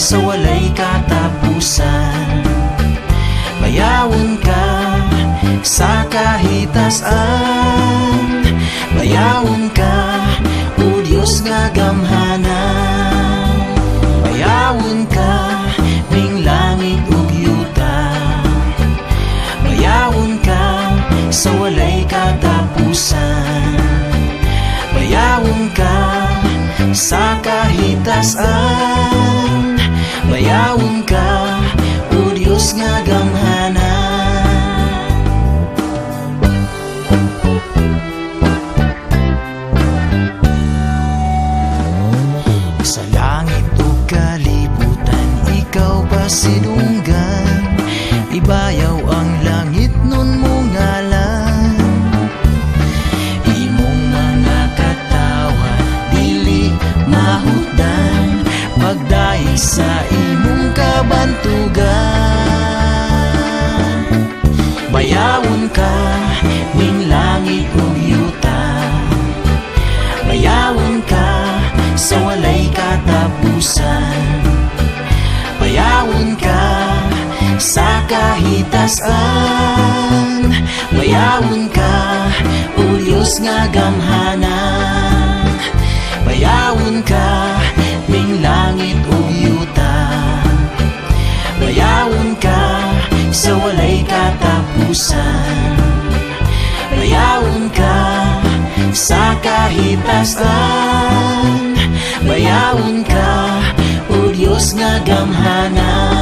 sa walay katapusan. Bayawon ka sa kahitasan, bayawon ka, o Diyos nga gamhanan. Bayawon ka, ning langit ug yuta, bayawon ka sa walay katapusan. Bayawon ka sa kahitasan, bayawon ka, o Diyos nga gamhanan. Sa langit o kalibutan, ikaw ba sinunggan? Ibayaw ang langit nun mo ngalan. Imong mga katawa dili mahutdan, pagdaig sa imong kabantugan. Bayawon ka ning langit ug yuta, bayawon ka sa walay katapusan. Bayawon ka sa kahitasan, bayawon ka, o Diyos nga gamhanan. Bayawon ka ning langit ug yuta, bayawon ka sa walay katapusan. Bayawon ka sa kahitasan, bayawon ka, o Diyos nga gamhanan.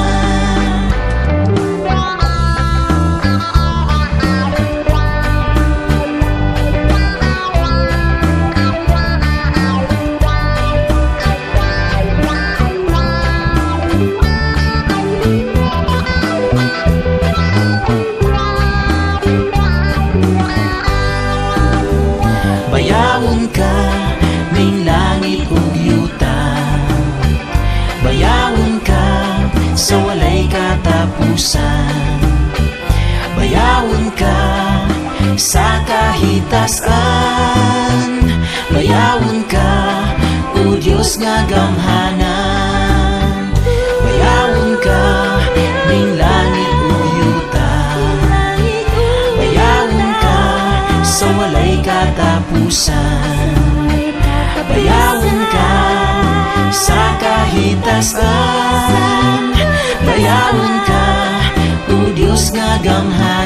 Bayawon ka ning langit ug yuta, bayawon ka sa walay katapusan. Bayawon ka sa kahitasan, bayawon ka, o Diyos nga gamhanan. Bayawon ka ning langit ug yuta, bayawon ka sa walay katapusan. Bayawon ka sa kahitasan, bayawon ka, o Diyos nga gamhanan.